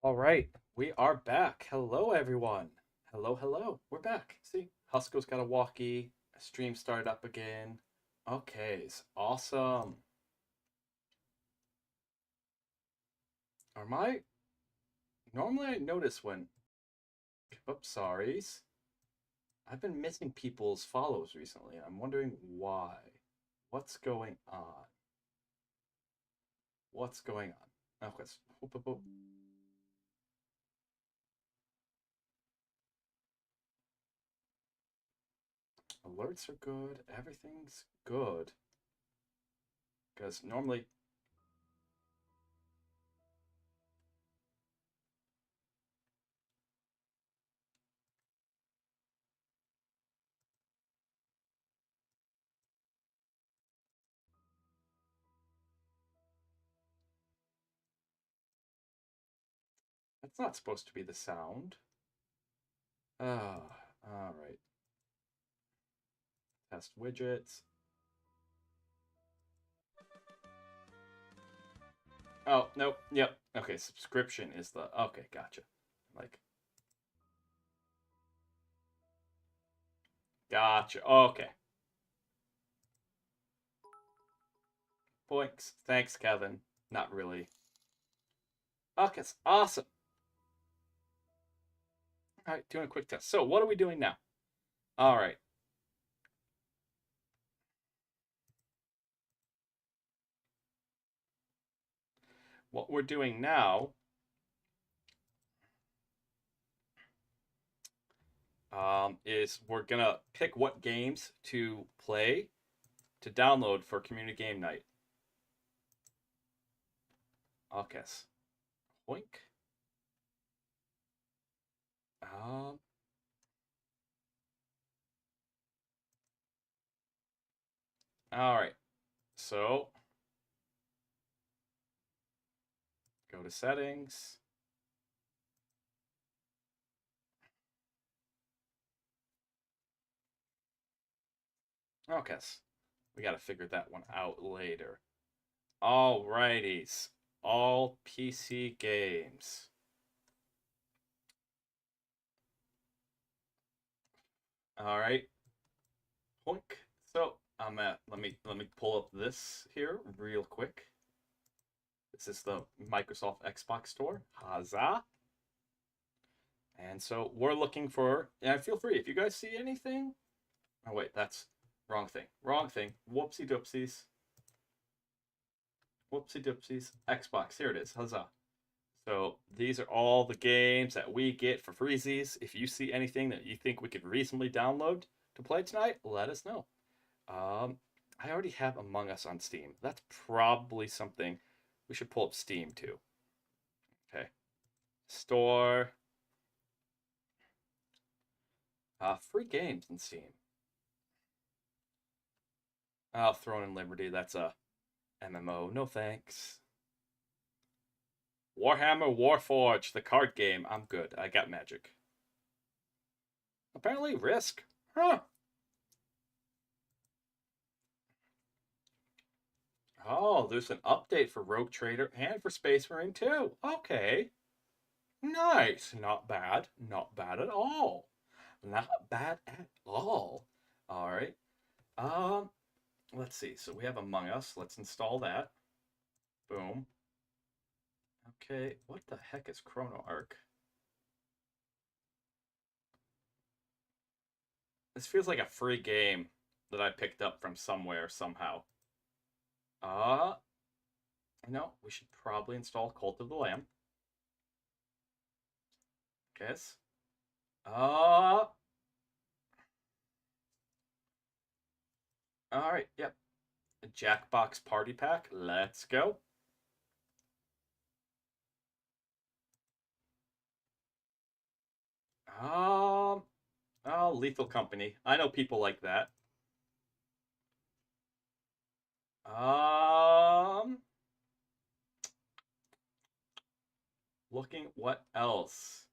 All right, we are back. Hello, everyone. Hello, hello. We're back. See, Husko's got a walkie. Stream started up again. Okay, awesome. Are my normally I notice when oops, sorries. I've been missing people's follows recently. I'm wondering why. What's going on? What's going on? Okay, alerts are good. Everything's good. Because normally that's not supposed to be the sound. Ah, all right. Test widgets. Oh, nope. Yep. Okay, subscription is the. Okay, gotcha. Like, gotcha. Okay. Points. Thanks, Kevin. Not really. Okay, it's awesome. All right, doing a quick test. So, what are we doing now? All right. What we're doing now is we're going to pick what games to play to download for community game night. Okay. Boink. Um, all right. So, go to settings. Okay. We got to figure that one out later. All righties. All PC games. All right. Hoink. So I'm at let me pull up this here real quick. This is the Microsoft Xbox Store. Huzzah. And so we're looking for, and feel free if you guys see anything. Oh wait, that's wrong thing. Wrong thing. Whoopsie doopsies. Whoopsie doopsies. Xbox. Here it is. Huzzah. So these are all the games that we get for freezies. If you see anything that you think we could reasonably download to play tonight, let us know. Um, I already have Among Us on Steam. That's probably something we should pull up Steam too. Okay, store. Free games in Steam. Throne and Liberty. That's a MMO. No thanks. Warhammer Warforged, the card game. I'm good. I got Magic. Apparently, Risk. Huh. Oh, there's an update for Rogue Trader and for Space Marine too. Okay. Nice. Not bad. Not bad at all. Not bad at all. All right. Um, let's see. So we have Among Us. Let's install that. Boom. Okay. What the heck is Chrono Arc? This feels like a free game that I picked up from somewhere somehow. Uh, no, we should probably install Cult of the Lamb. Guess. Uh, all right. Yep. Jackbox Party Pack. Let's go. Um, oh, Lethal Company. I know people like that. Um, looking what else?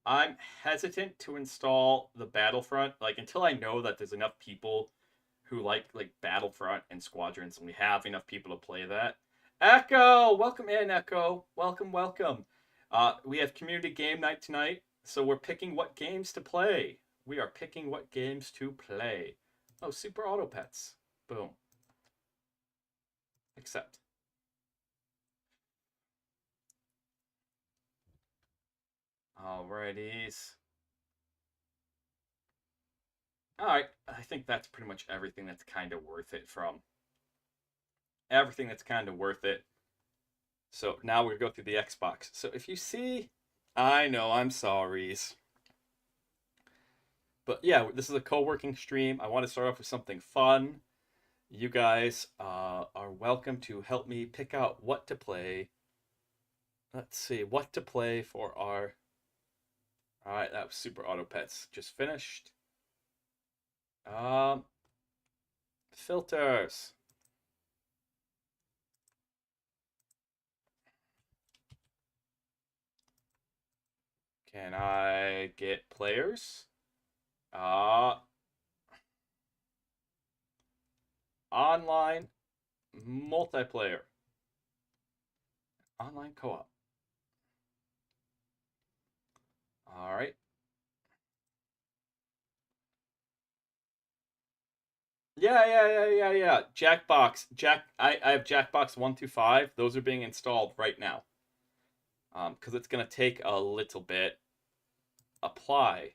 I'm hesitant to install the Battlefront, like until I know that there's enough people who like Battlefront and Squadrons, and we have enough people to play that. Echo, welcome in, Echo. Welcome, welcome. We have community game night tonight, so we're picking what games to play. We are picking what games to play. Oh, Super Auto Pets. Boom. Accept. Alrighties. Alright, I think that's pretty much everything that's kind of worth it from. Everything that's kind of worth it. So now we're going to go through the Xbox. So if you see, I know, I'm sorries. But yeah, this is a co-working stream. I want to start off with something fun. You guys are welcome to help me pick out what to play. Let's see, what to play for our... Alright, that was Super Auto Pets. Just finished. Um, Filters. Can I get players? Online multiplayer. Online co-op. All right. Yeah. Jackbox. I have Jackbox 1 through 5. Those are being installed right now. Because it's gonna take a little bit. Apply.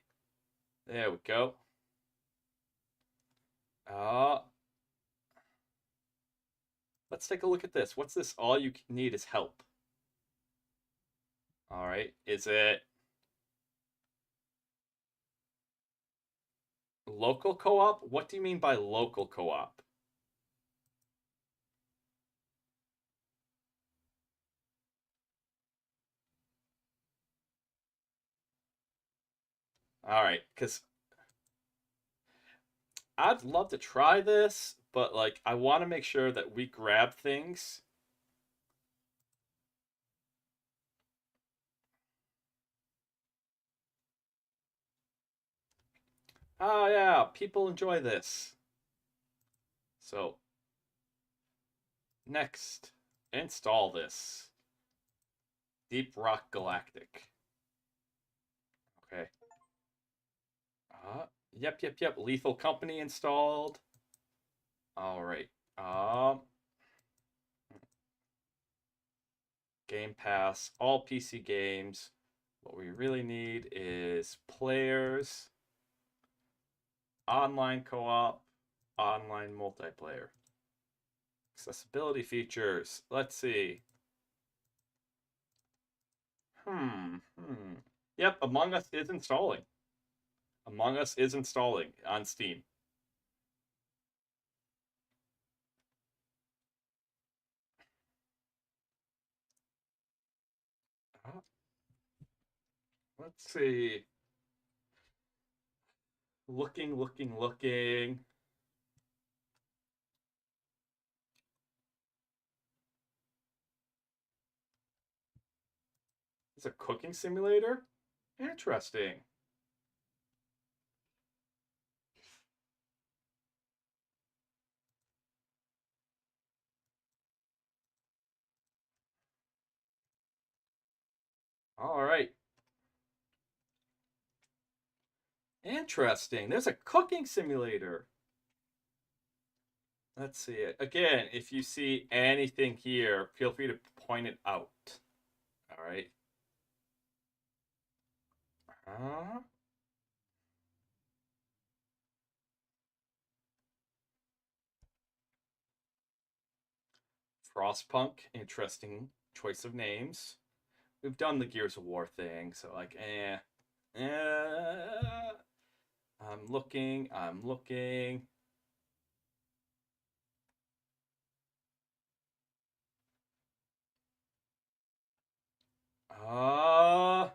There we go. Uh let's take a look at this. What's this? All you need is help. All right. Is it local co-op? What do you mean by local co-op? All right, because I'd love to try this, but like I want to make sure that we grab things. Oh yeah, people enjoy this. So next, install this. Deep Rock Galactic. Okay. Yep. Lethal Company installed. All right. Game Pass, all PC games. What we really need is players, online co-op, online multiplayer. Accessibility features. Let's see. Hmm. Yep, Among Us is installing. Among Us is installing on Steam. Uh, let's see. Looking. It's a cooking simulator? Interesting. All right. Interesting. There's a cooking simulator. Let's see it. Again, if you see anything here, feel free to point it out. All right. Uh, Frostpunk, interesting choice of names. We've done the Gears of War thing, so like, I'm looking. Uh,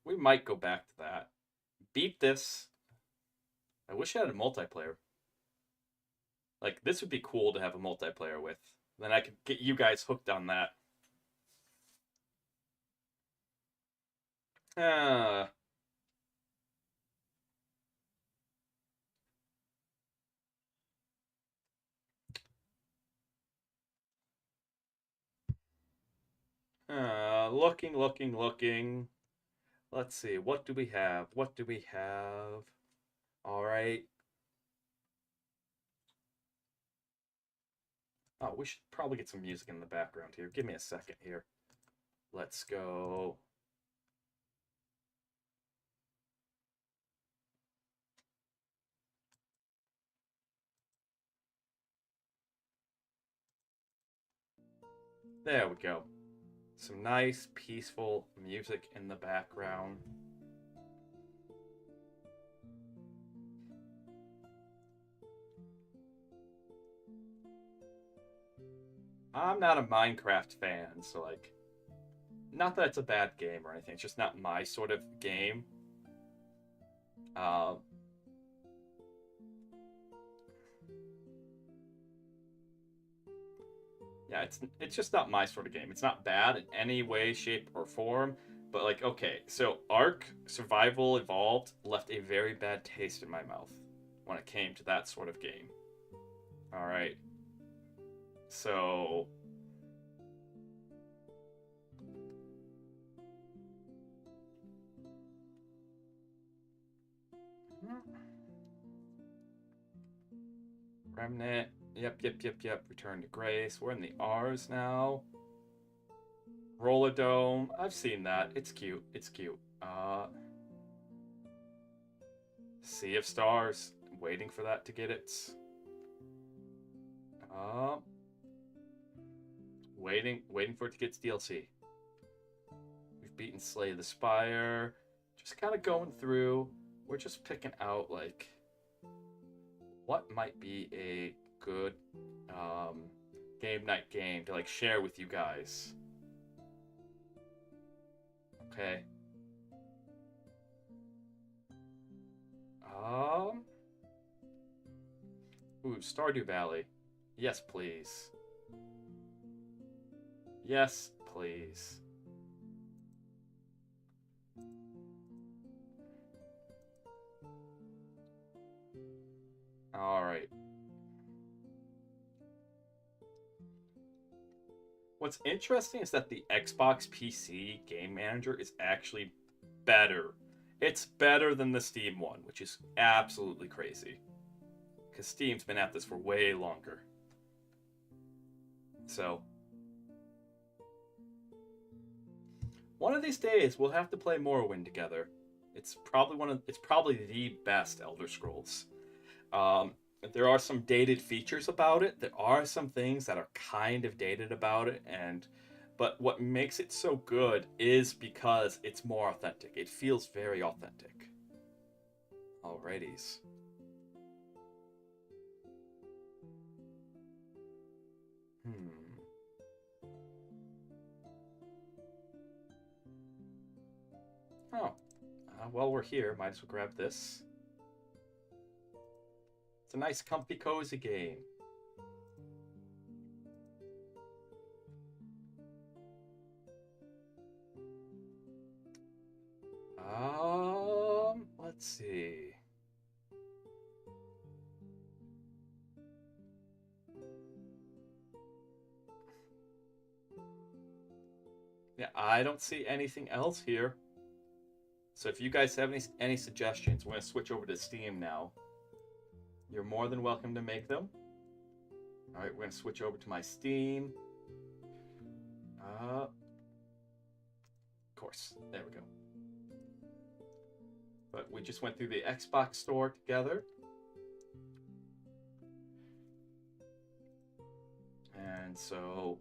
we might go back to that. Beat this. I wish I had a multiplayer. Like, this would be cool to have a multiplayer with. Then I could get you guys hooked on that. Uh, Looking, looking, looking. Let's see. What do we have? What do we have? All right. Oh, we should probably get some music in the background here. Give me a second here. Let's go. There we go. Some nice, peaceful music in the background. I'm not a Minecraft fan, so like, not that it's a bad game or anything. It's just not my sort of game. Uh, yeah, it's just not my sort of game. It's not bad in any way, shape, or form. But like, okay, so Ark Survival Evolved left a very bad taste in my mouth when it came to that sort of game. All right, so Remnant. Yep, yep, yep, yep. Return to Grace. We're in the R's now. Roller Dome. I've seen that. It's cute. It's cute. Sea of Stars. I'm waiting for that to get its. Uh, waiting for it to get its DLC. We've beaten Slay the Spire. Just kind of going through. We're just picking out like what might be a good game night game to like share with you guys. Okay. Um. Ooh, Stardew Valley. Yes, please. Yes, please. All right. What's interesting is that the Xbox PC game manager is actually better. It's better than the Steam one, which is absolutely crazy. Because Steam's been at this for way longer. So, one of these days we'll have to play Morrowind together. It's probably the best Elder Scrolls. Um, there are some dated features about it. There are some things that are kind of dated about it, but what makes it so good is because it's more authentic. It feels very authentic. Alrighties. Hmm. Oh, while we're here, might as well grab this. It's a nice, comfy, cozy game. Let's see. Yeah, I don't see anything else here. So if you guys have any suggestions, we're gonna switch over to Steam now. You're more than welcome to make them. All right, we're gonna switch over to my Steam. Of course, there we go. But we just went through the Xbox store together. And so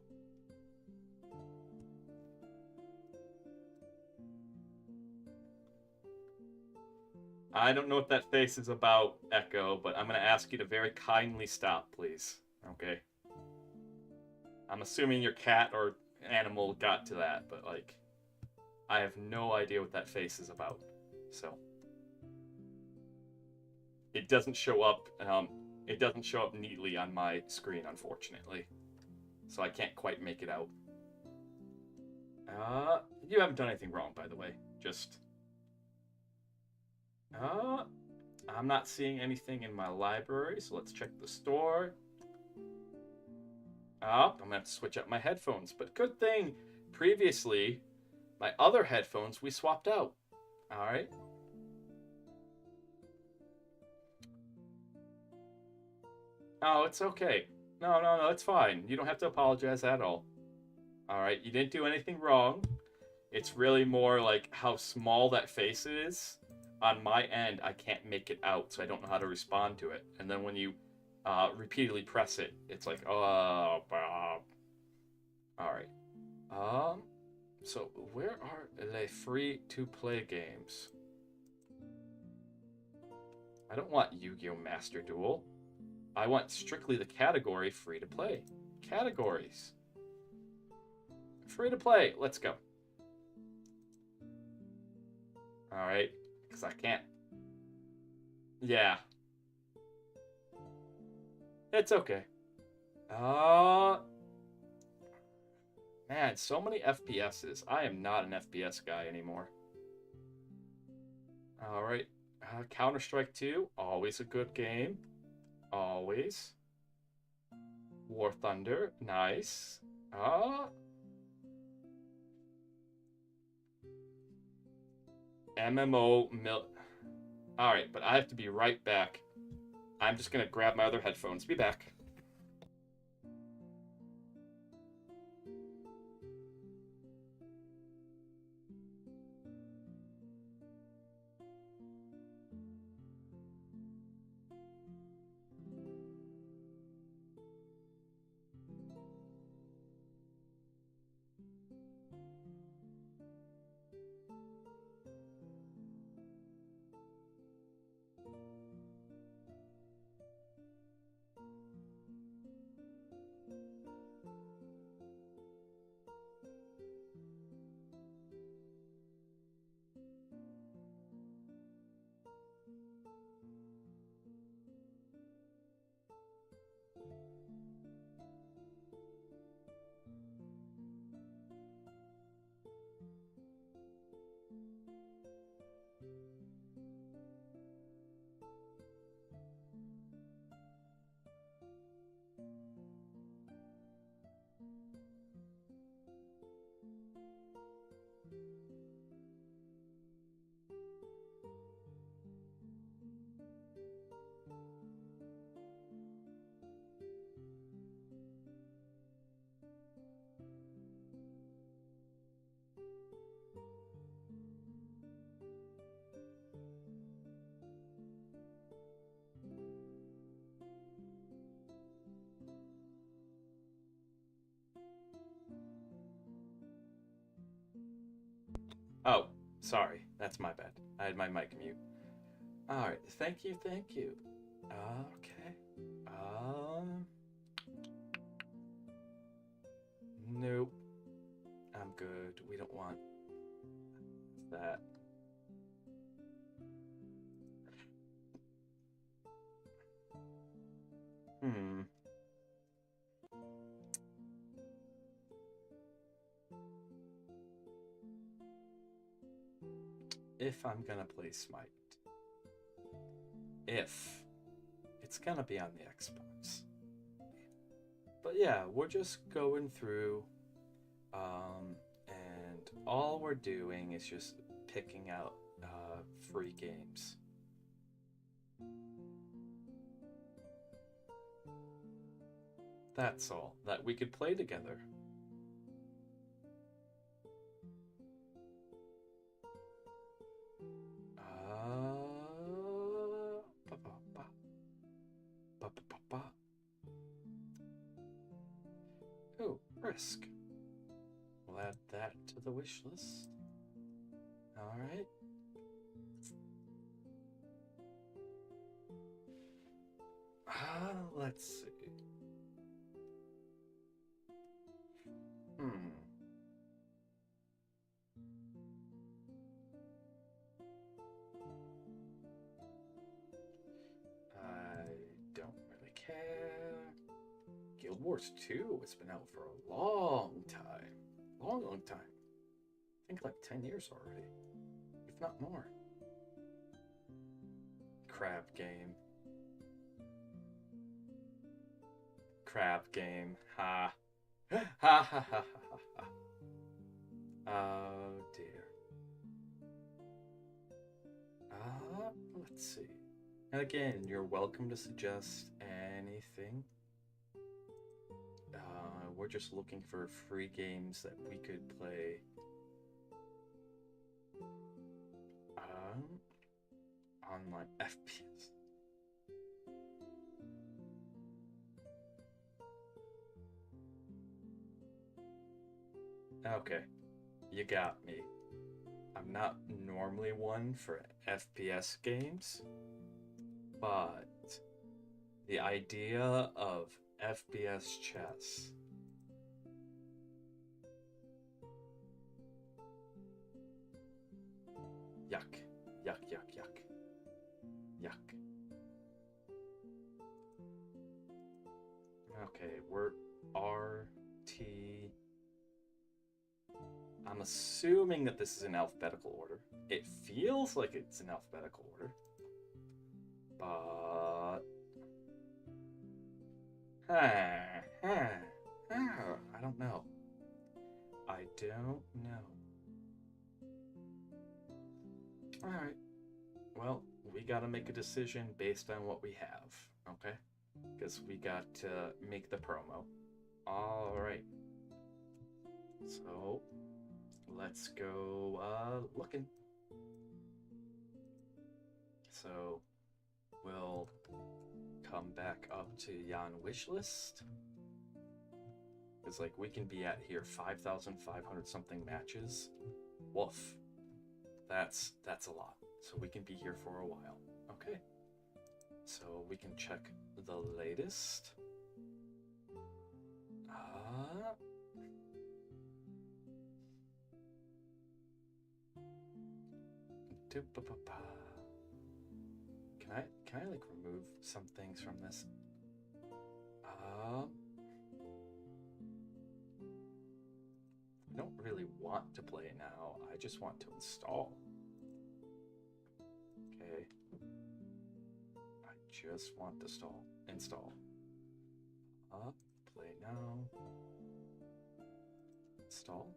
I don't know what that face is about, Echo, but I'm going to ask you to very kindly stop, please. Okay. I'm assuming your cat or animal got to that, but like, I have no idea what that face is about. So it doesn't show up. It doesn't show up neatly on my screen, unfortunately. So I can't quite make it out. You haven't done anything wrong, by the way. Just I'm not seeing anything in my library, so let's check the store. I'm gonna have to switch up my headphones, but good thing previously, my other headphones we swapped out. All right. Oh, it's okay. No, it's fine. You don't have to apologize at all. All right, you didn't do anything wrong. It's really more like how small that face is. On my end, I can't make it out, so I don't know how to respond to it. And then when you repeatedly press it, it's like, oh, Bob. All right. Um, so where are the free-to-play games? I don't want Yu-Gi-Oh! Master Duel. I want strictly the category free-to-play. Categories. Free-to-play. Let's go. All right, because I can't. Yeah, it's okay. Uh, man, so many FPSs. I am not an FPS guy anymore. All right, Counter-Strike 2, always a good game. Always. War Thunder, nice. MMO mil. All right, but I have to be right back. I'm just gonna grab my other headphones. Be back. Oh, sorry. That's my bad. I had my mic mute. All right. Thank you. Thank you. Okay. Um. Nope. I'm good. We don't want that. Hmm. If I'm gonna play Smite, if it's gonna be on the Xbox. But yeah, we're just going through, and all we're doing is just picking out free games. That's all that we could play together. Ba, ba, ba, ba, ba, ba, ba. Oh, Risk. We'll add that to the wish list. All right. Let's see. Hmm. I don't really care. Guild Wars 2, it's been out for a long time. Long time. I think like 10 years already, if not more. Crab game. Crab game. Ha. Ha ha ha ha ha. Oh dear. Let's see. And again, you're welcome to suggest anything. We're just looking for free games that we could play. Online FPS. Okay, you got me. I'm not normally one for FPS games, but the idea of FPS chess. Yuck. Yuck, yuck, yuck. Yuck. Okay, we're RT. I'm assuming that this is in alphabetical order. It feels like it's in alphabetical order. But... I don't know. I don't know. Alright. Well, we gotta make a decision based on what we have, okay? Because we got to make the promo. Alright. So, let's go looking. So, we'll come back up to Jan Wishlist. Because, like, we can be at here 5,500 something matches. Woof. That's a lot. So we can be here for a while. Okay. So we can check the latest. Can I like remove some things from this? I don't really want to play now. I just want to install. Okay. I just want to install. Play now. Install.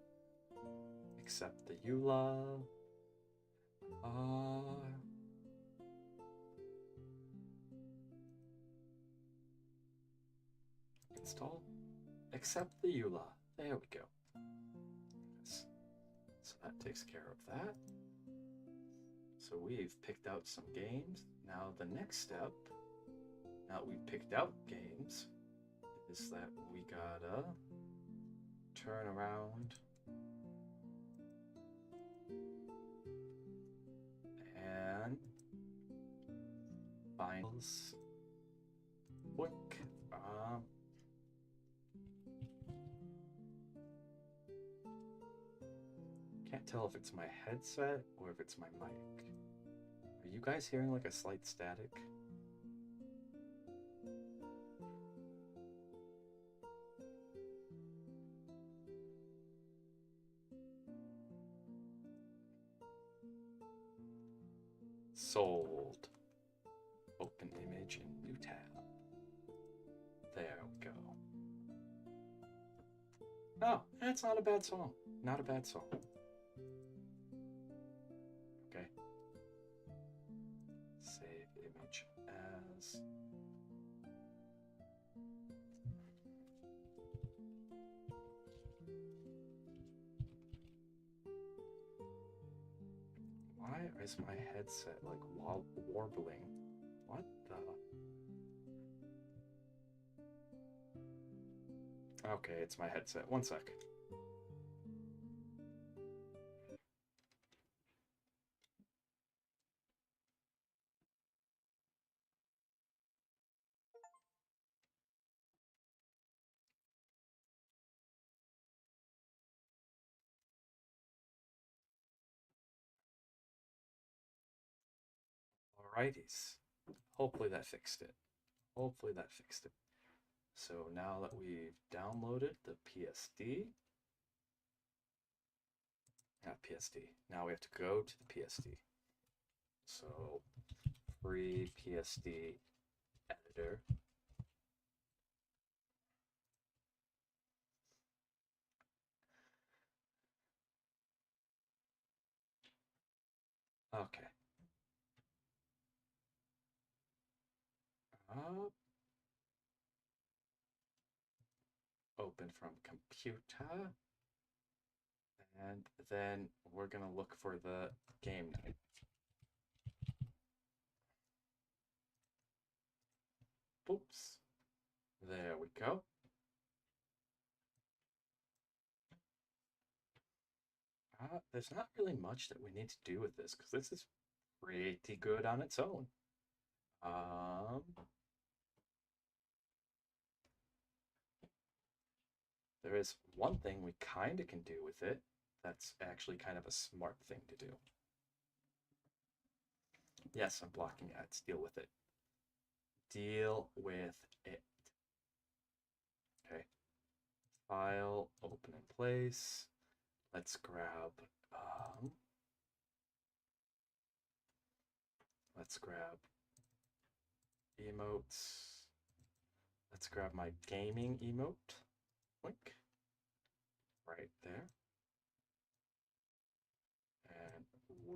Accept the EULA. Install. Accept the EULA. There we go. Yes. So that takes care of that. So we've picked out some games. Now the next step, now that we've picked out games, is that we gotta turn around and find quick. Can't tell if it's my headset or if it's my mic. Are you guys hearing like a slight static? Sold. Open image in new tab. There we go. Oh, that's not a bad song. Not a bad song. Okay. Save image as. Why is my headset like warbling? What the? Okay, it's my headset. One sec. Alrighties. Hopefully that fixed it. Hopefully that fixed it. So now that we've downloaded the PSD, not PSD, now we have to go to the PSD. So free PSD editor. up. Open from computer. And then we're going to look for the game name. Oops. There we go. There's not really much that we need to do with this because this is pretty good on its own. There is one thing we kind of can do with it that's actually kind of a smart thing to do. Yes, I'm blocking ads. Deal with it. Deal with it. Okay. File, open in place. Let's grab emotes. Let's grab my gaming emote. Link. Right there. And why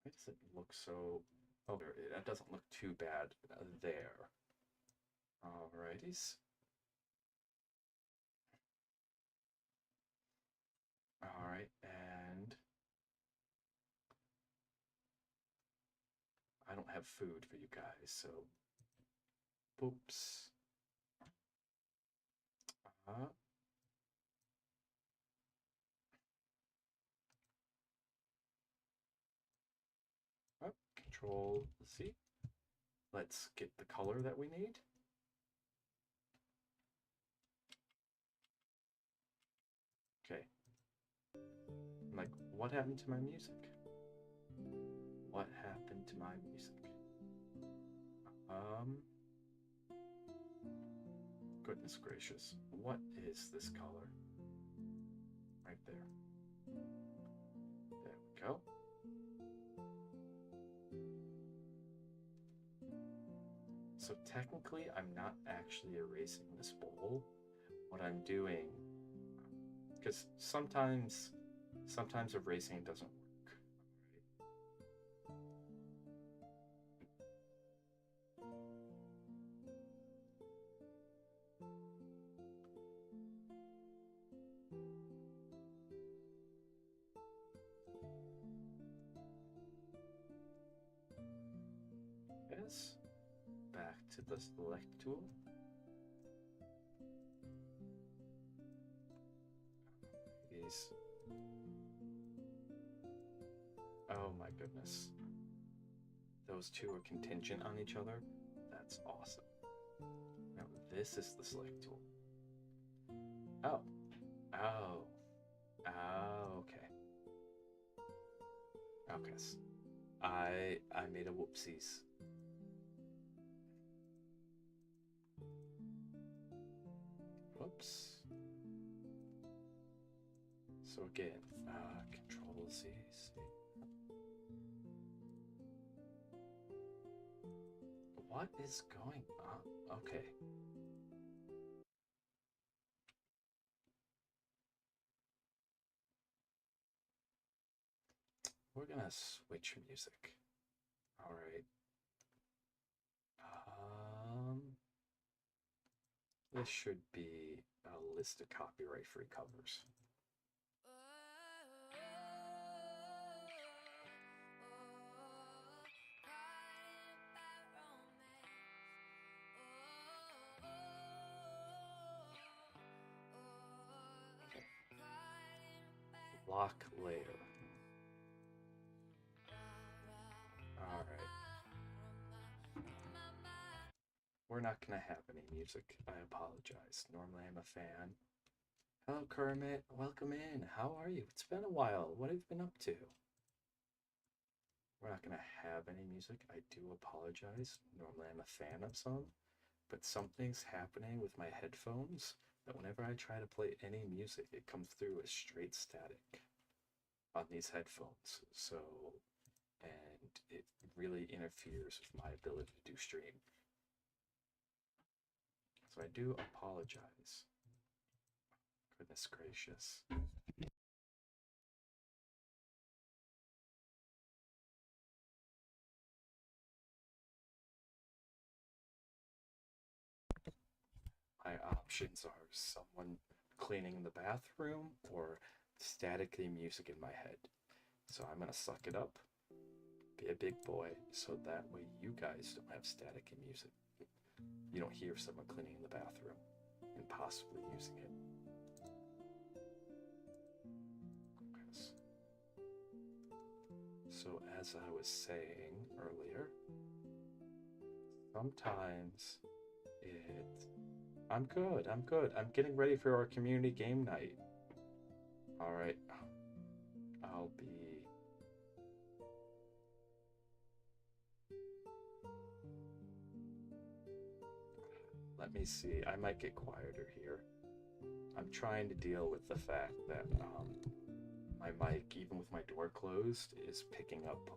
does it look so... Oh, that doesn't look too bad there. Alrighties. Alright, and I don't have food for you guys, so oops. Control Z. Let's get the color that we need. Okay. I'm like, what happened to my music? What happened to my music? Goodness gracious. What is this color? Right there. There we go. So technically, I'm not actually erasing this bowl. What I'm doing, because sometimes erasing doesn't work. Yes. Back to the select tool. These. Oh my goodness. Those two are contingent on each other. That's awesome. Now this is the select tool. Oh. Oh. Oh, okay. Okay. I made a whoopsies. Whoops. So again, Control Z. What is going on? Okay. We're gonna switch music. All right. This should be a list of copyright-free covers. Okay. Lock later. All right. We're not gonna have any music. I apologize. Normally I'm a fan. Hello, Kermit. Welcome in. How are you? It's been a while. What have you been up to? We're not going to have any music. I do apologize. Normally I'm a fan of some, but something's happening with my headphones that whenever I try to play any music, it comes through as straight static on these headphones. So, and it really interferes with my ability to do stream. So I do apologize. Goodness gracious. My options are someone cleaning the bathroom or staticky music in my head. So I'm gonna suck it up, be a big boy, so that way you guys don't have staticky music. You don't hear someone cleaning the bathroom and possibly using it. So, as I was saying earlier, sometimes it. I'm good, I'm good. I'm getting ready for our community game night. Alright, I'll be. Let me see, I might get quieter here. I'm trying to deal with the fact that my mic, even with my door closed, is picking up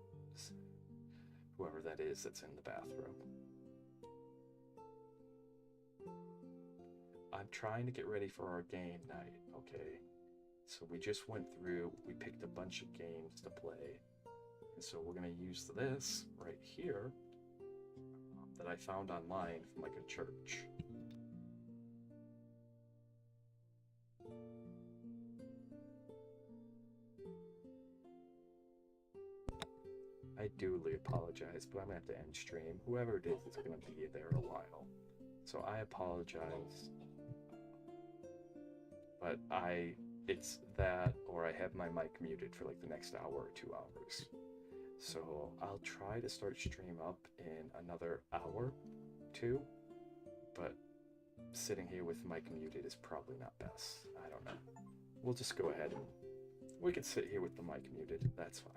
whoever that is that's in the bathroom. I'm trying to get ready for our game night, okay? So we just went through, we picked a bunch of games to play. And so we're going to use this right here that I found online from like a church. I duly apologize, but I'm going to have to end stream. Whoever it is going to be there a while. So I apologize. But it's that, or I have my mic muted for like the next hour or 2 hours. So I'll try to start stream up in another hour, two, but sitting here with mic muted is probably not best. I don't know. We'll just go ahead and we can sit here with the mic muted. That's fine.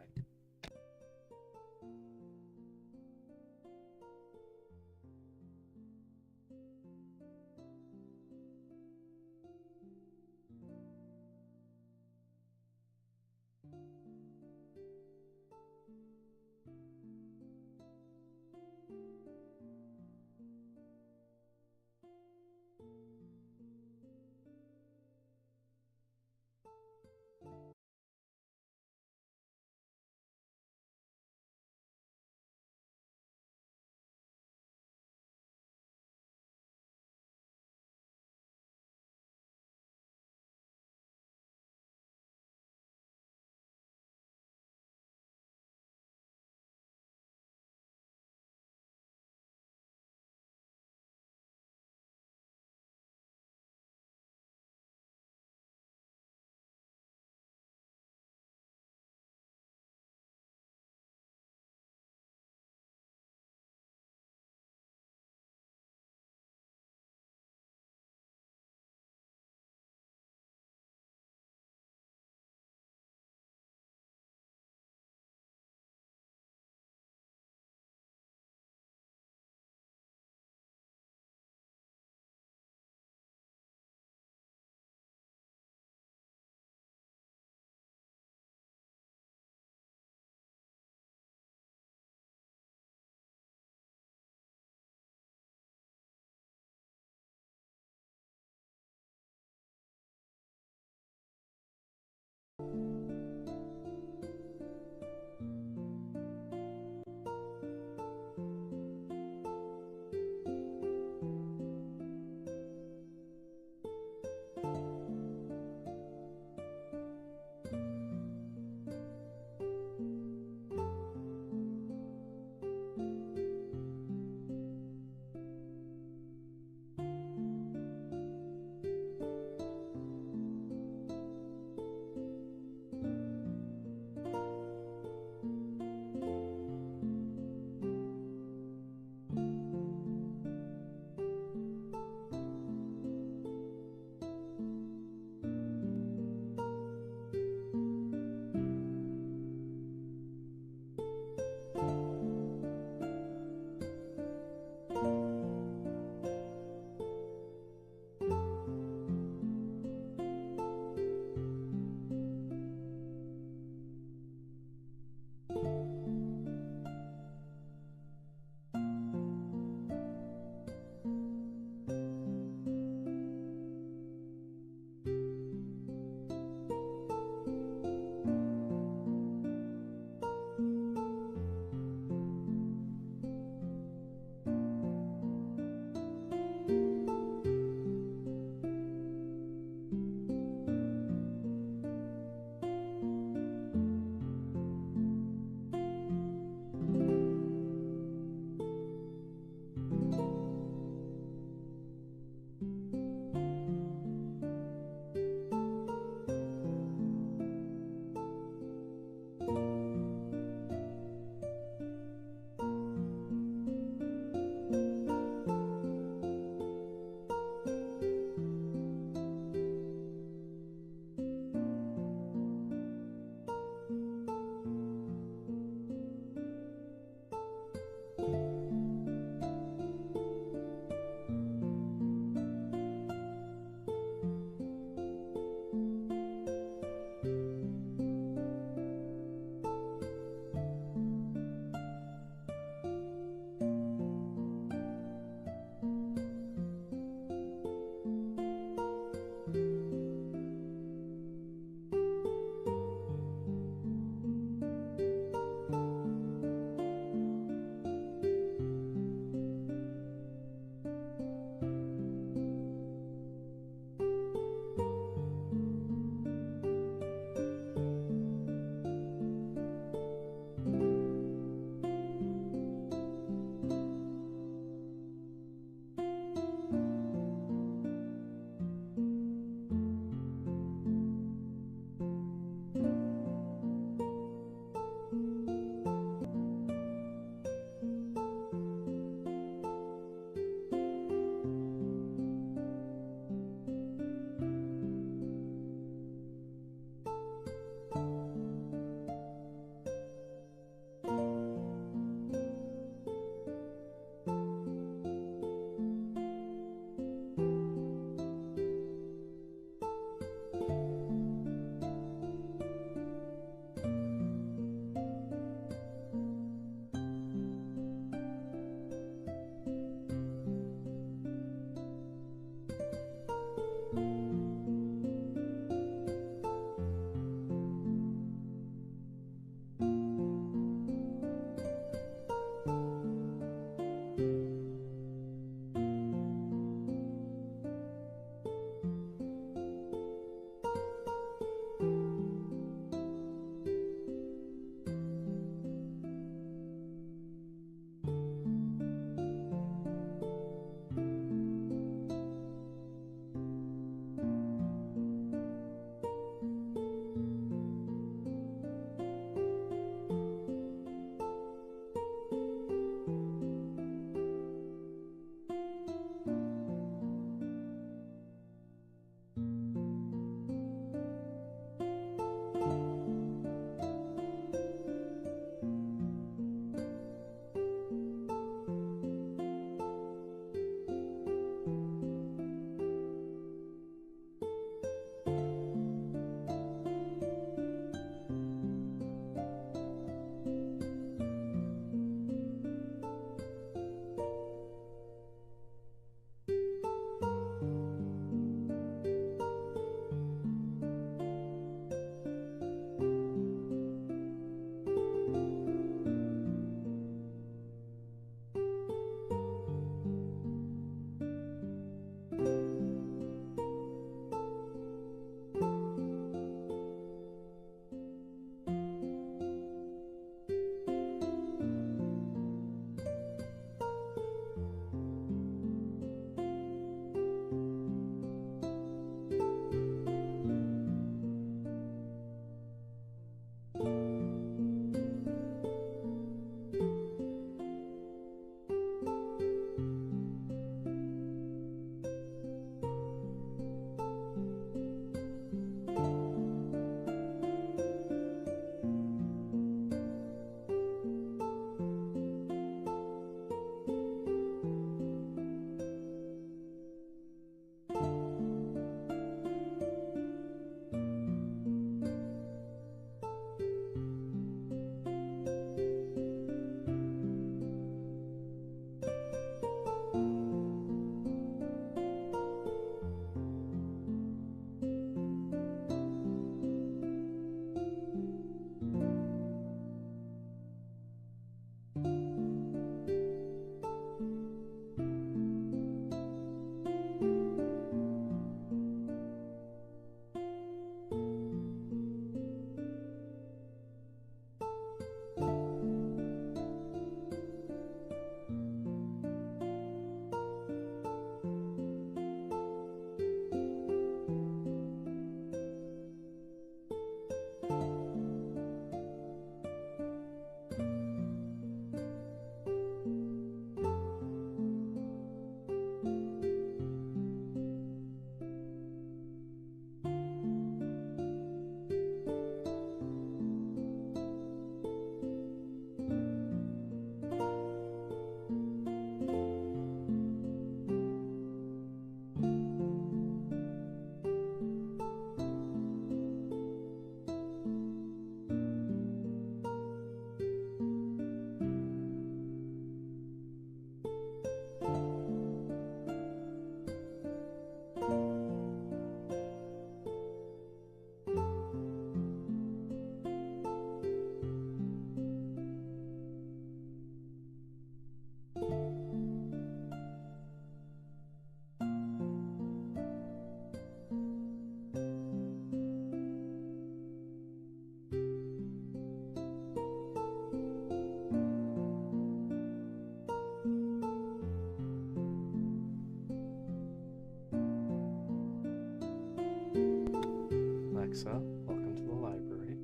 Alexa, welcome to the library.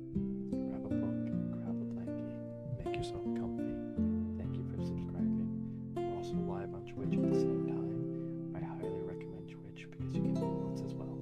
Grab a book, grab a blankie, make yourself comfy. Thank you for subscribing. We're also live on Twitch at the same time. I highly recommend Twitch because you get emotes as well.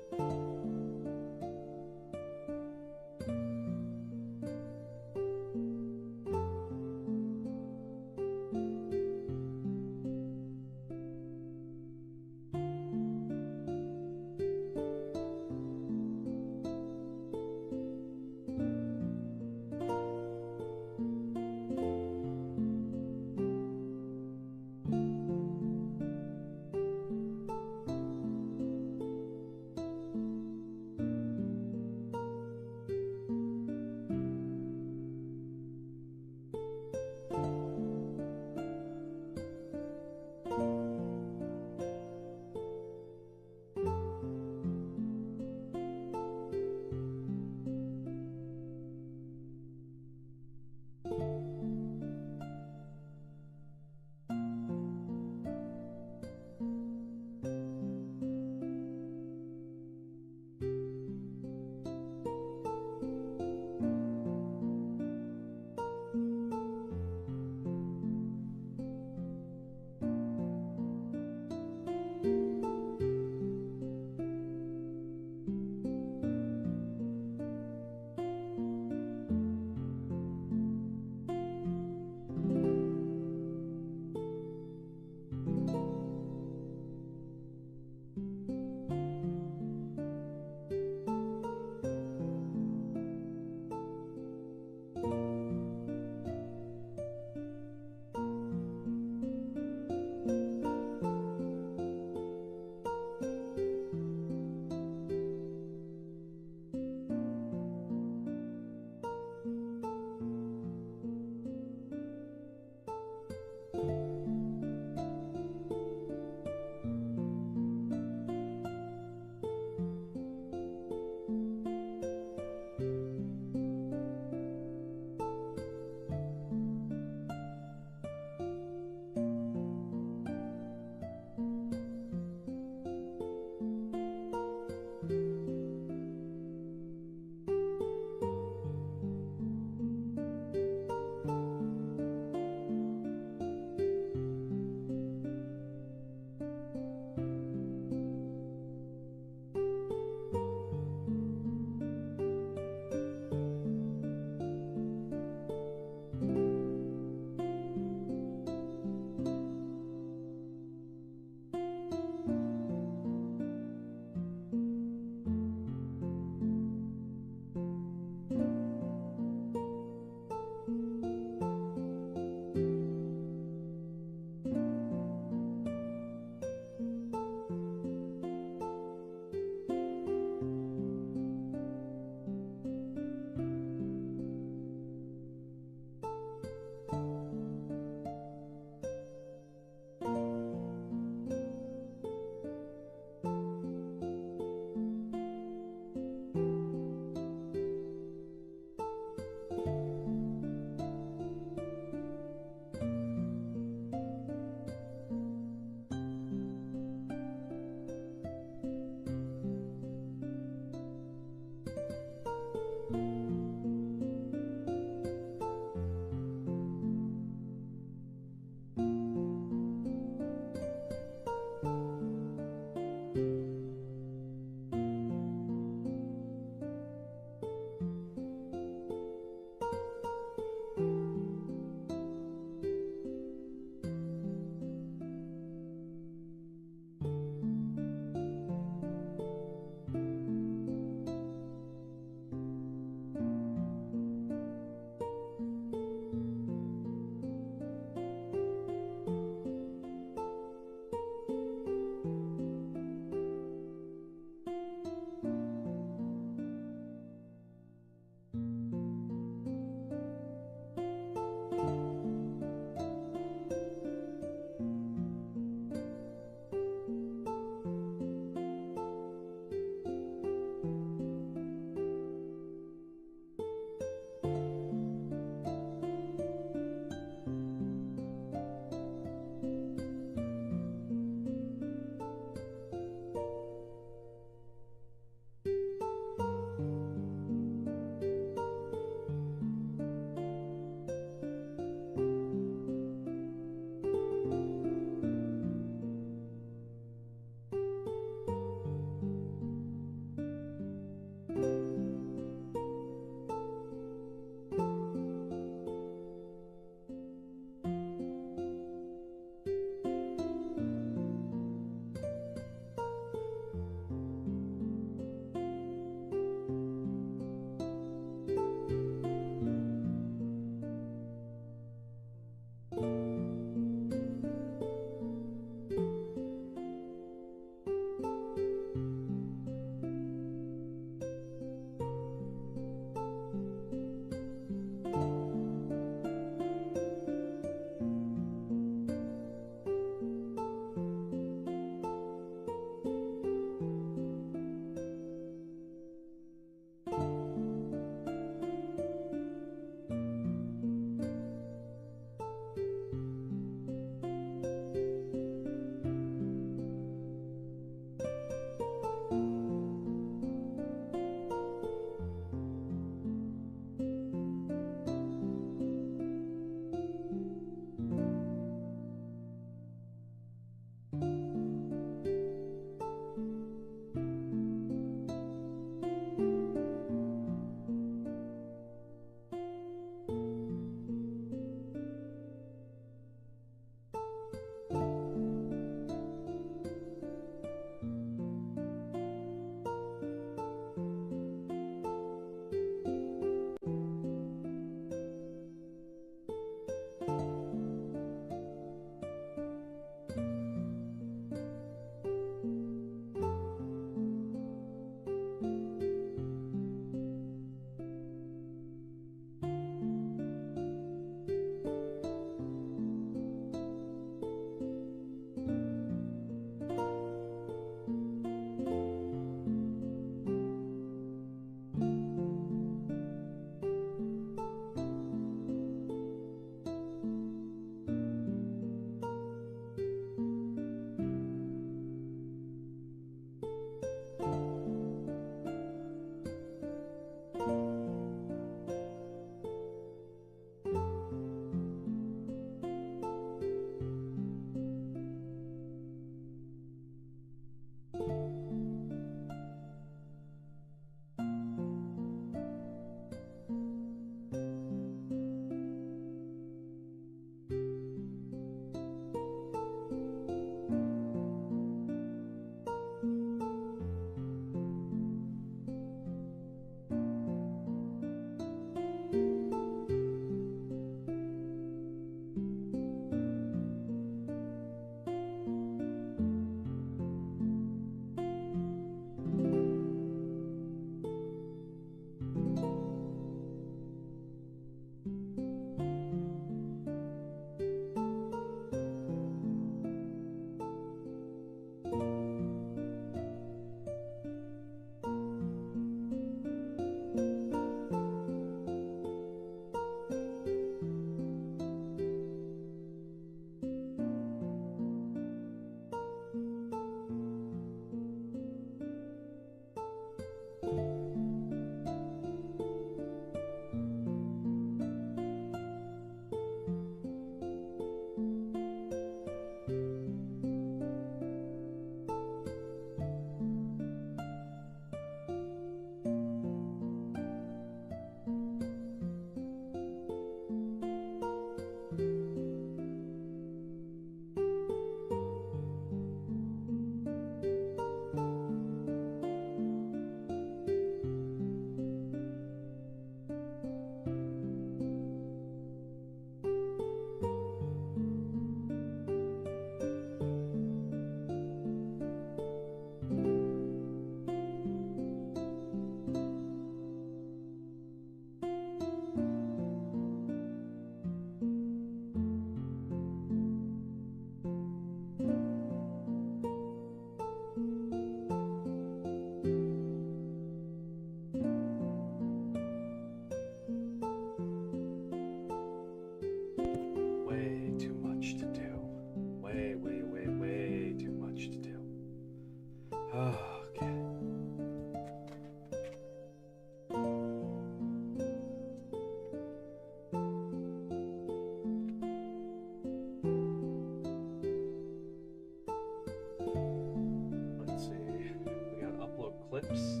clips.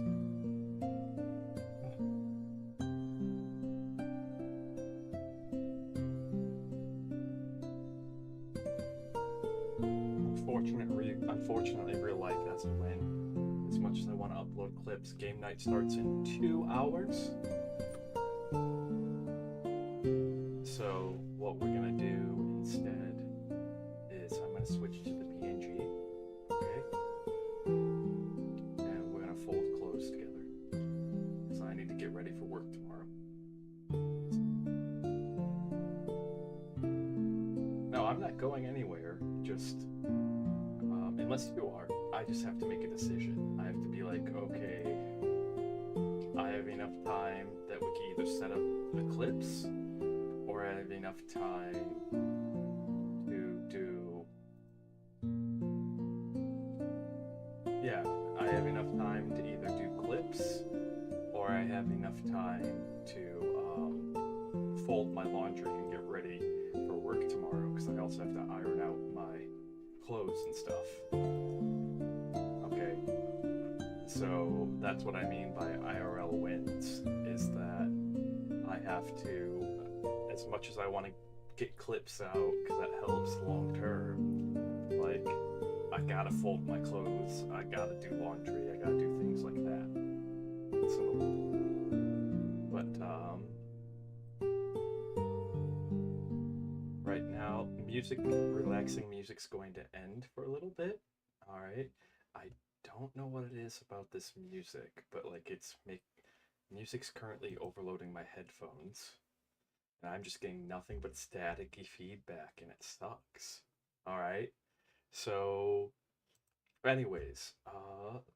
Unfortunately, real life has to win. As much as I want to upload clips, game night starts in 2 hours. So what we're gonna do instead is I'm gonna switch to the PNG, okay? And we're gonna fold clothes together because I need to get ready for work tomorrow. No, I'm not going anywhere. Just unless you are, I just have to make a decision. I have to be like, okay, I have enough time that we can either set up the clips, or I have enough time to do. Yeah, I have enough time to either do clips, or I have enough time to fold my laundry and get ready for work tomorrow, because I also have to iron out my clothes and stuff. Okay, so that's what I mean by IRL wins, is that I have to, as much as I want to get clips out because that helps long term, like, I gotta fold my clothes, I gotta do laundry, I gotta do things like that. So, but right now, relaxing music's going to end for a little bit. All right, I don't know what it is about this music, but like music's currently overloading my headphones, and I'm just getting nothing but staticky feedback, and it sucks. All right, so anyways,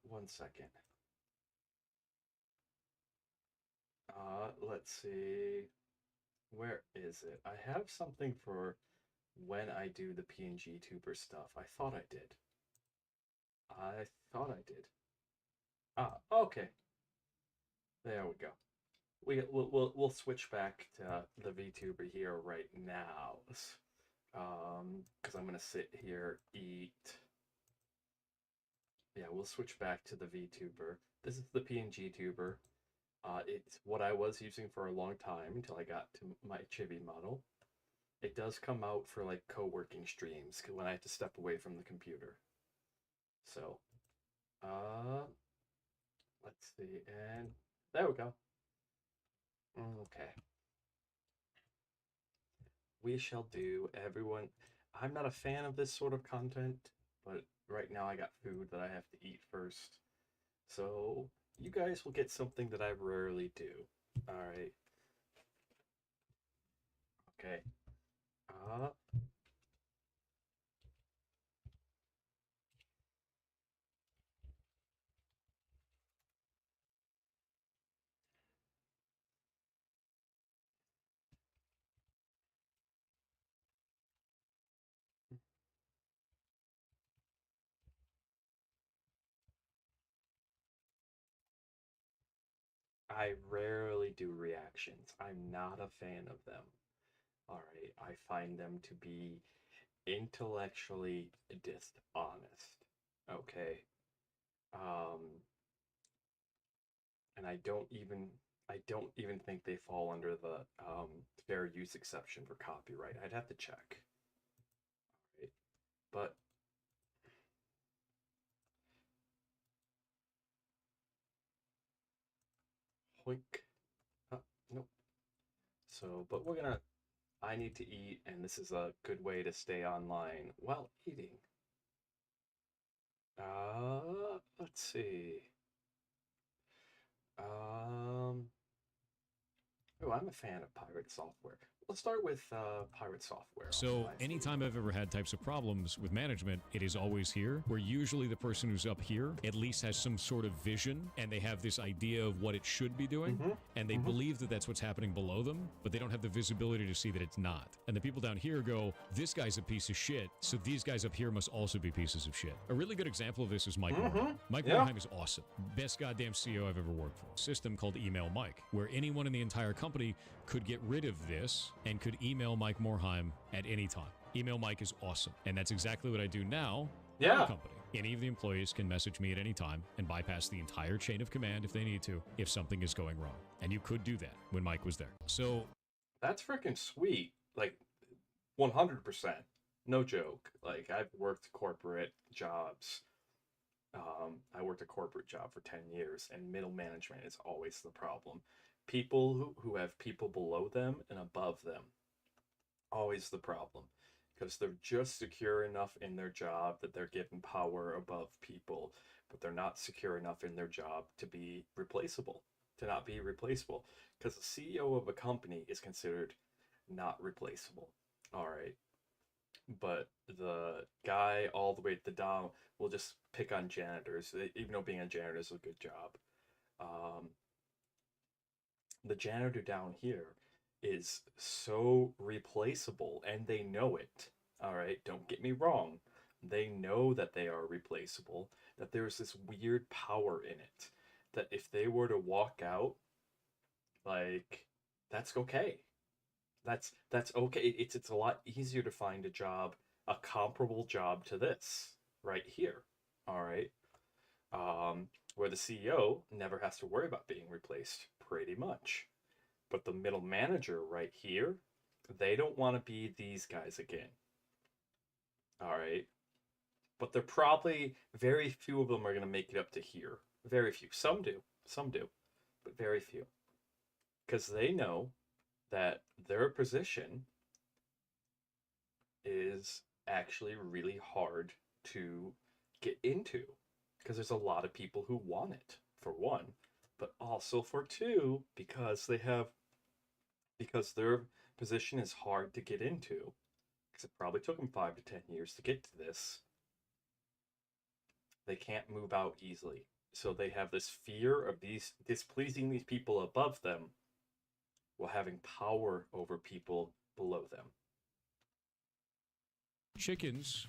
1 second. Let's see. Where is it? I have something for when I do the PNG tuber stuff. I thought I did. Ah, okay. There we go. We'll switch back to the VTuber here right now. Because I'm gonna sit here, eat. Yeah, we'll switch back to the VTuber. This is the PNG tuber. It's what I was using for a long time until I got to my chibi model. It does come out for like co-working streams when I have to step away from the computer. So, let's see, and there we go. Okay. We shall do everyone. I'm not a fan of this sort of content, but right now I got food that I have to eat first. So, you guys will get something that I rarely do. All right. Okay. Uh, I rarely do reactions. I'm not a fan of them. All right. I find them to be intellectually dishonest. Okay. Um, and I don't even think they fall under the fair use exception for copyright. I'd have to check. Right? But hoink. Nope. So, but I need to eat, and this is a good way to stay online while eating. Let's see. Um, oh, I'm a fan of pirate software. Let's start with pirate software. So anytime I've ever had types of problems with management, it is always here, where usually the person who's up here at least has some sort of vision, and they have this idea of what it should be doing, and they believe that that's what's happening below them, but they don't have the visibility to see that it's not. And the people down here go, this guy's a piece of shit, so these guys up here must also be pieces of shit. A really good example of this is Mike Morheim. Mike Morheim is awesome. Best goddamn CEO I've ever worked for. System called Email Mike, where anyone in the entire company could get rid of this and could email Mike Morheim at any time. Email Mike is awesome, and that's exactly what I do now. Yeah. In the company. Any of the employees can message me at any time and bypass the entire chain of command if they need to, if something is going wrong. And you could do that when Mike was there. So That's freaking sweet. Like 100%. No joke. Like I've worked corporate jobs. I worked a corporate job for 10 years, and middle management is always the problem. People who have people below them and above them, always the problem. Because they're just secure enough in their job that they're given power above people, but they're not secure enough in their job to be replaceable, to not be replaceable. Because the CEO of a company is considered not replaceable. All right. But the guy all the way at the down will just pick on janitors, even though being a janitor is a good job. Um, the janitor down here is so replaceable, and they know it. All right, don't get me wrong. They know that they are replaceable, that there's this weird power in it. That if they were to walk out, like, that's okay. That's okay. It's a lot easier to find a job, a comparable job to this right here. All right. Where the CEO never has to worry about being replaced, pretty much. But the middle manager right here, they don't want to be these guys again. All right. But they're probably, very few of them are going to make it up to here. Very few. Some do, but very few. Because they know that their position is actually really hard to get into. Because there's a lot of people who want it, for one, but also for two, because their position is hard to get into. Because it probably took them 5 to 10 years to get to this. They can't move out easily. So they have this fear of displeasing these people above them while having power over people below them. chickens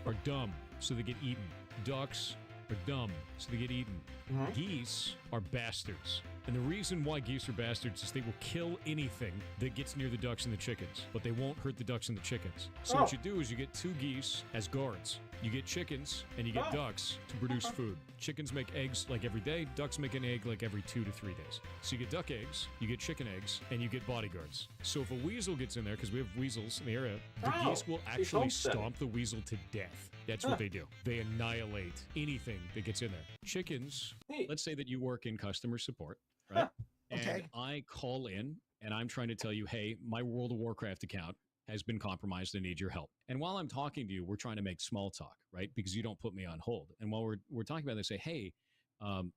are dumb, so they get eaten. Ducks are dumb, so they get eaten. Geese are bastards. And the reason why geese are bastards is they will kill anything that gets near the ducks and the chickens, but they won't hurt the ducks and the chickens. So what you do is you get 2 geese as guards. You get chickens and you get ducks to produce food. Chickens make eggs like every day. Ducks make an egg like every 2 to 3 days. So you get duck eggs, you get chicken eggs, and you get bodyguards. So if a weasel gets in there, because we have weasels in the area, the geese will actually stomp the weasel to death. That's what they do. They annihilate anything that gets in there. Chickens, let's say that you work in customer support, right? And I call in and I'm trying to tell you, hey, my World of Warcraft account has been compromised. I need your help. And while I'm talking to you, we're trying to make small talk, right? Because you don't put me on hold. And while we're talking about this, say, hey,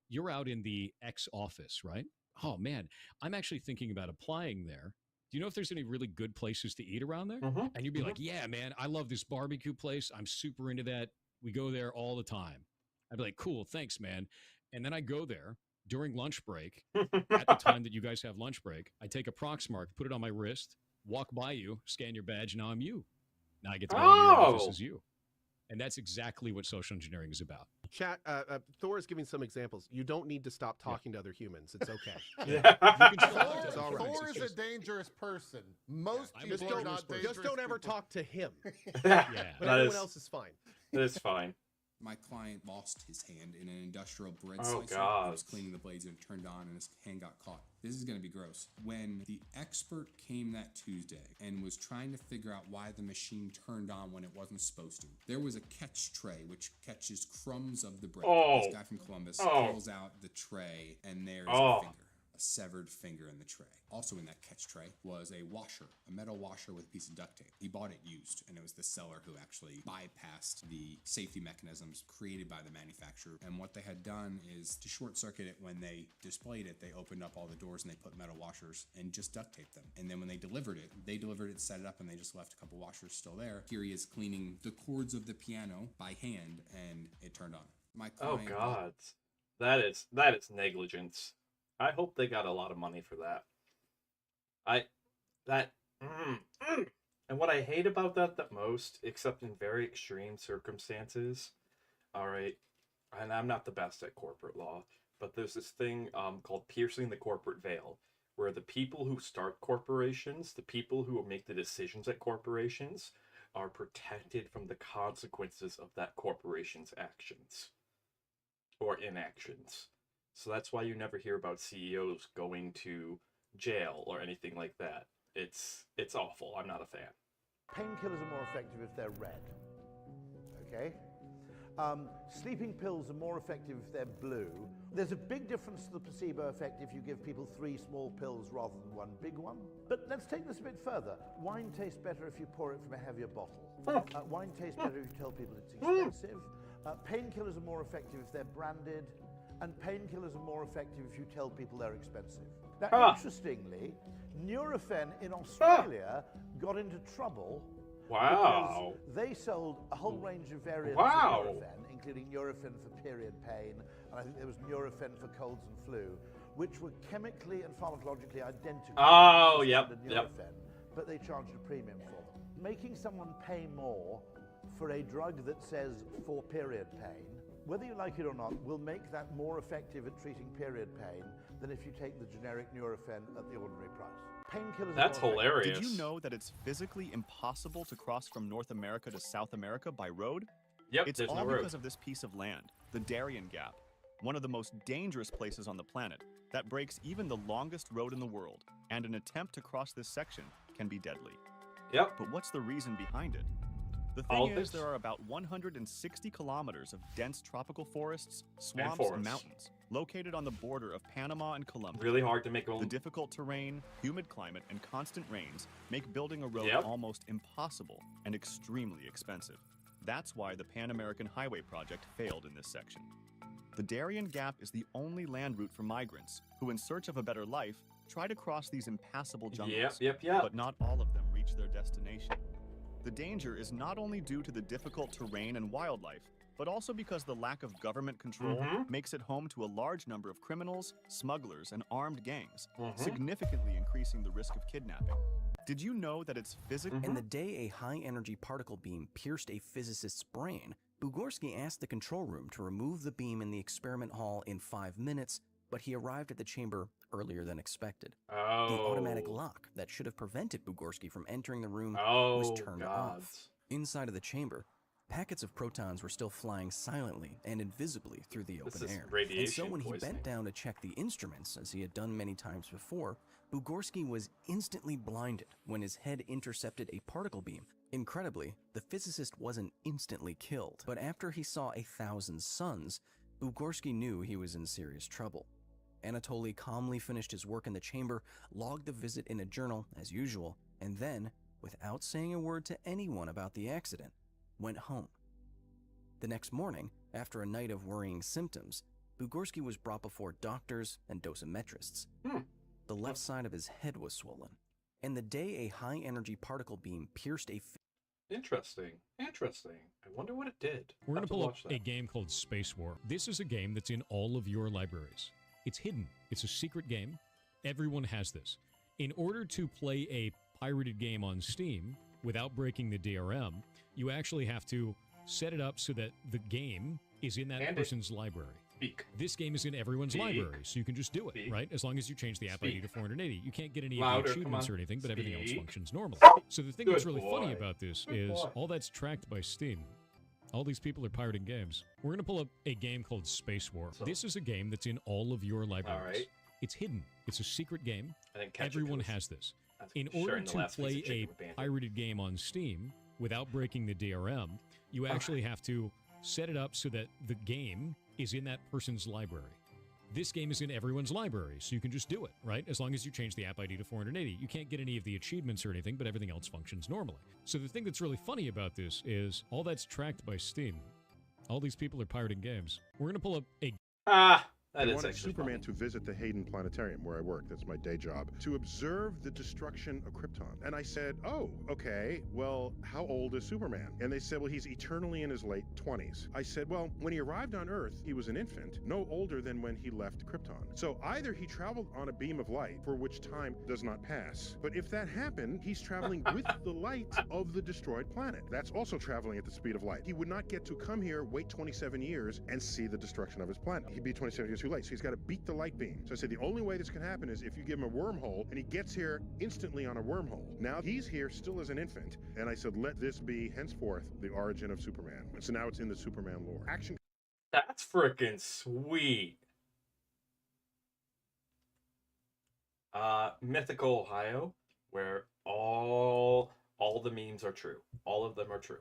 you're out in the X office, right? Oh man, I'm actually thinking about applying there. Do you know if there's any really good places to eat around there? And you'd be like, yeah, man, I love this barbecue place. I'm super into that. We go there all the time. I'd be like, cool, thanks, man. And then I go there during lunch break, at the time that you guys have lunch break. I take a Proxmark, put it on my wrist, walk by you, scan your badge. Now I'm you. Now I get to go into your office as you. And that's exactly what social engineering is about. Chat, Thor is giving some examples. You don't need to stop talking to other humans. It's okay. Yeah. You can stop. It's all right. Thor is a dangerous person. Most I'm a people are not dangerous. Just don't ever people. talk to him. Yeah. But That everyone is- else is fine. That is fine. My client lost his hand in an industrial bread Oh, slicer. God. He was cleaning the blades and turned on, and his hand got caught. This is going to be gross. When the expert came that Tuesday and was trying to figure out why the machine turned on when it wasn't supposed to, there was a catch tray which catches crumbs of the bread. Oh. This guy from Columbus Oh. pulls out the tray, and there's Oh. a finger. A severed finger in the tray. Also in that catch tray was a washer, a metal washer with a piece of duct tape. He bought it used, and it was the seller who actually bypassed the safety mechanisms created by the manufacturer. And what they had done is to short circuit it when they displayed it, they opened up all the doors and they put metal washers and just duct taped them. And then when they delivered it, set it up, and they just left a couple washers still there. Here he is cleaning the cords of the piano by hand, and it turned on. My Oh client God, that is negligence. I hope they got a lot of money for that. And what I hate about that the most, except in very extreme circumstances, all right, and I'm not the best at corporate law, but there's this thing called piercing the corporate veil, where the people who start corporations, the people who make the decisions at corporations, are protected from the consequences of that corporation's actions or inactions. So that's why you never hear about CEOs going to jail or anything like that. It's awful. I'm not a fan. Painkillers are more effective if they're red. Okay? Sleeping pills are more effective if they're blue. There's a big difference to the placebo effect if you give people 3 small pills rather than 1 big one. But let's take this a bit further. Wine tastes better if you pour it from a heavier bottle. Wine tastes better if you tell people it's expensive. Painkillers are more effective if they're branded. And painkillers are more effective if you tell people they're expensive. Now, interestingly, Nurofen in Australia got into trouble. Wow. Because they sold a whole range of variants Wow. of Nurofen, including Nurofen for period pain, and I think there was Nurofen for colds and flu, which were chemically and pharmacologically identical Oh, to yep, standard yep. Nurofen, but they charged a premium for them. Making someone pay more for a drug that says for period pain, whether you like it or not, will make that more effective at treating period pain than if you take the generic Nurofen at the ordinary price. Painkillers. That's are more effective. hilarious. Did you know that it's physically impossible to cross from North America to South America by road? Yep, It's there's all no road. because of this piece of land, the Darien Gap, one of the most dangerous places on the planet that breaks even the longest road in the world, and an attempt to cross this section can be deadly. Yep. But what's the reason behind it? The All thing of is, this? there are about 160 kilometers of dense tropical forests, swamps, and forests. mountains located on the border of Panama and Colombia. Really hard to make a The difficult terrain, humid climate, and constant rains make building a road Yep. almost impossible and extremely expensive. That's why the Pan American Highway project failed in this section. The Darien Gap is the only land route for migrants who, in search of a better life, try to cross these impassable jungles. Yep. But not all of them reach their destination. The danger is not only due to the difficult terrain and wildlife, but also because the lack of government control makes it home to a large number of criminals, smugglers, and armed gangs, significantly increasing the risk of kidnapping. Did you know that it's physical? And the day a high-energy particle beam pierced a physicist's brain, Bugorsky asked the control room to remove the beam in the experiment hall in 5 minutes, but he arrived at the chamber earlier than expected. Oh. The automatic lock that should have prevented Bugorsky from entering the room Oh, was turned off. gods. Inside of the chamber, packets of protons were still flying silently and invisibly through the This open is air. radiation And so when he poisoning. bent down to check the instruments, as he had done many times before, Bugorsky was instantly blinded when his head intercepted a particle beam. Incredibly, the physicist wasn't instantly killed, but after he saw 1,000 suns, Bugorsky knew he was in serious trouble. Anatoly calmly finished his work in the chamber, logged the visit in a journal as usual, and then, without saying a word to anyone about the accident, went home. The next morning, after a night of worrying symptoms, Bugorsky was brought before doctors and dosimetrists. The left side of his head was swollen, and the day a high-energy particle beam pierced a Interesting. I wonder what it did. We're going Have to pull up watch a that. game called Space War. This is a game that's in all of your libraries. It's hidden. It's a secret game. Everyone has this. In order to play a pirated game on Steam without breaking the DRM, you actually have to set it up so that the game is in that And it- person's library. Speak. This game is in everyone's Speak. library, so you can just do it, Speak. right? As long as you change the app ID Speak. to 480. You can't get any of Louder, the come achievements on. or anything, but everything else Speak. functions normally. So the thing Good that's really funny boy. about this Good is boy. all that's tracked by Steam. All these people are pirating games. We're going to pull up a game called Space War. So- This is a game that's in all of your libraries. right. It's hidden. It's a secret game. I didn't catch it Everyone 'cause has this. that's In sharing order the to last piece of play a chicken with Bandit. pirated game on Steam without breaking the DRM, you actually have to set it up so that the game is in that person's library. This game is in everyone's library, so you can just do it, right? As long as you change the app ID to 480. You can't get any of the achievements or anything, but everything else functions normally. So the thing that's really funny about this is all that's tracked by Steam. All these people are pirating games. We're going to pull up a That They is wanted actually Superman funny. to visit the Hayden Planetarium, where I work. That's my day job, to observe the destruction of Krypton. And I said, oh, okay, well, how old is Superman? And they said, well, he's eternally in his late 20s. I said, well, when he arrived on Earth, he was an infant, no older than when he left Krypton. So either he traveled on a beam of light, for which time does not pass. But if that happened, he's traveling with the light of the destroyed planet. That's also traveling at the speed of light. He would not get to come here, wait 27 years, and see the destruction of his planet. He'd be 27 years too too late. So he's got to beat the light beam. So I said, the only way this can happen is if you give him a wormhole, and he gets here instantly on a wormhole. Now he's here still as an infant. And I said, let this be henceforth the origin of Superman. And so now it's in the Superman lore. Action. That's freaking sweet. Mythical Ohio, where all the memes are true. All of them are true.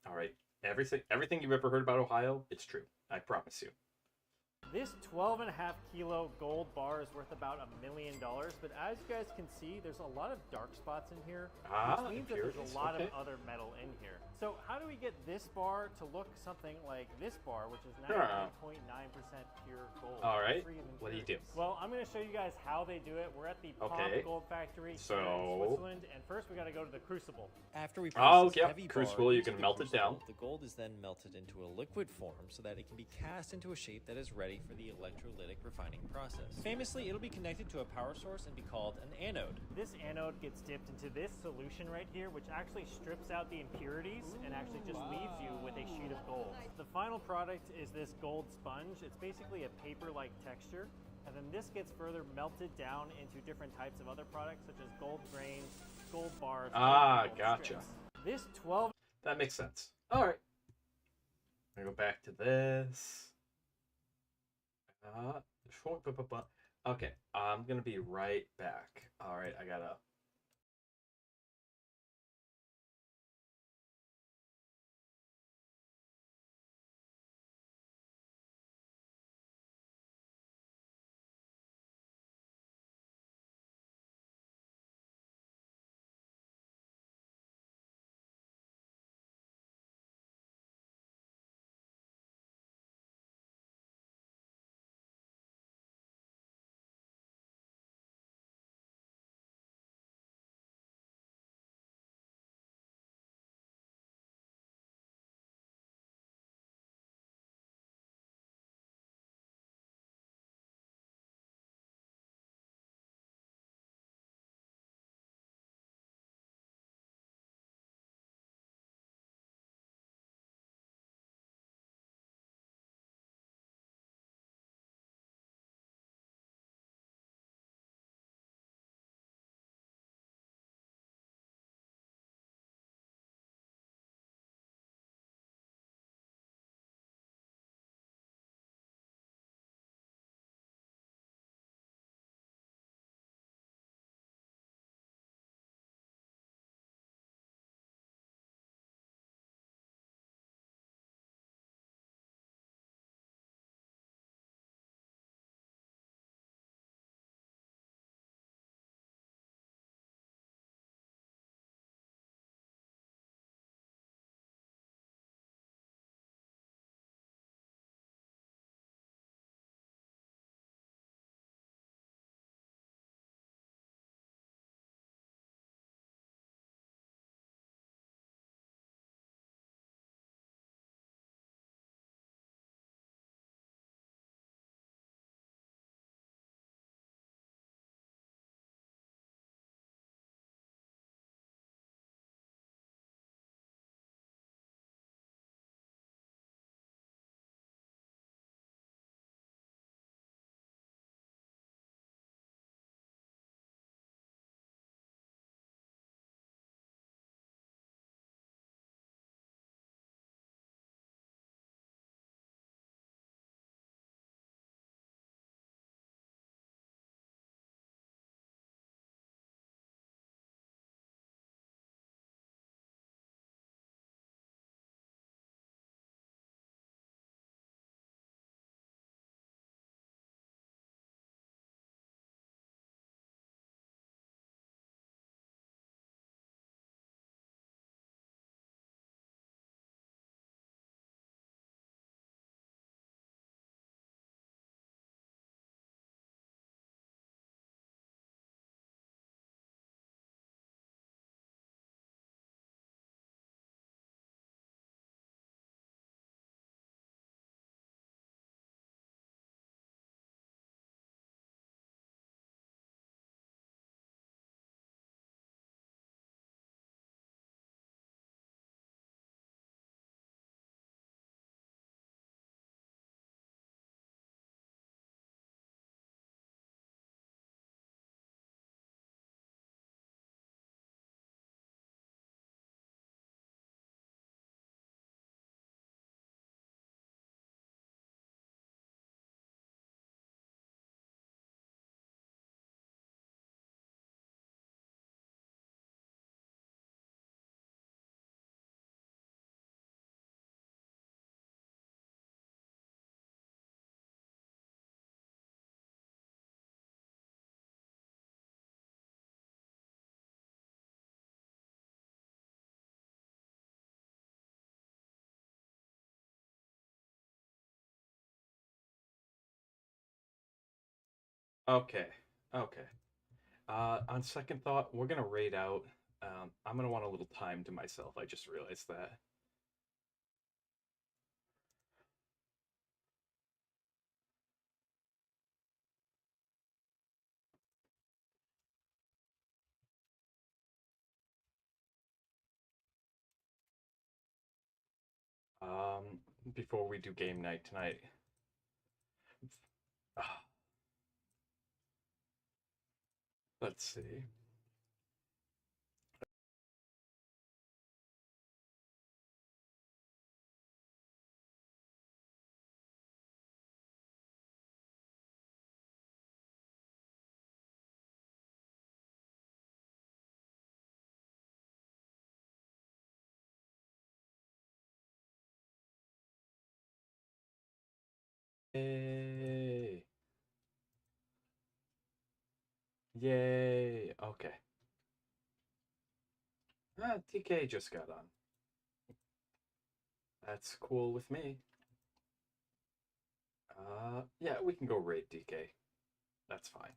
All right. Everything you've ever heard about Ohio, it's true. I promise you. This 12.5 kilo gold bar is worth about $1 million, but as you guys can see, there's a lot of dark spots in here, which means that there's a lot of other metal in here. So how do we get this bar to look something like this bar, which is 99.9% pure gold? All right, what do you do? Well, I'm going to show you guys how they do it. We're at the Pop Gold Factory here in Switzerland, and first we got to go to the Crucible. After we process heavy Crucible, bar you into can the melt it down. The gold is then melted into a liquid form so that it can be cast into a shape that is ready for the electrolytic refining process. Famously, it'll be connected to a power source and be called an anode. This anode gets dipped into this solution right here, which actually strips out the impurities and actually just leaves you with a sheet of gold. The final product is this gold sponge. It's basically a paper-like texture, and then this gets further melted down into different types of other products, such as gold grains, gold bars. Gold Gotcha. strips. This 12. That makes sense. All right. I'm gonna go back to this. Okay, I'm gonna be right back. All right, I gotta Okay. Okay. On second thought, we're gonna raid out. I'm gonna want a little time to myself. I just realized that. Before we do game night tonight. Let's see. Yay! Yay! Okay. TK just got on. That's cool with me. Yeah, we can go raid DK. That's fine.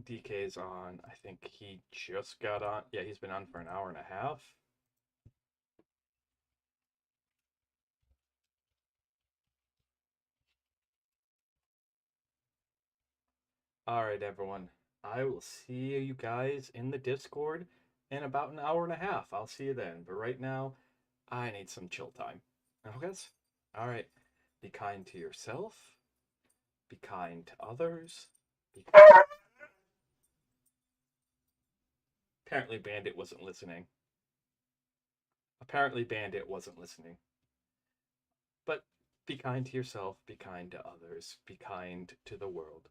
DK's on. I think he just got on. Yeah, he's been on for an hour and a half. All right, everyone. I will see you guys in the Discord in about an hour and a half. I'll see you then. But right now, I need some chill time. Okay? All right. Be kind to yourself. Be kind to others. Apparently, Bandit wasn't listening. But be kind to yourself. Be kind to others. Be kind to the world.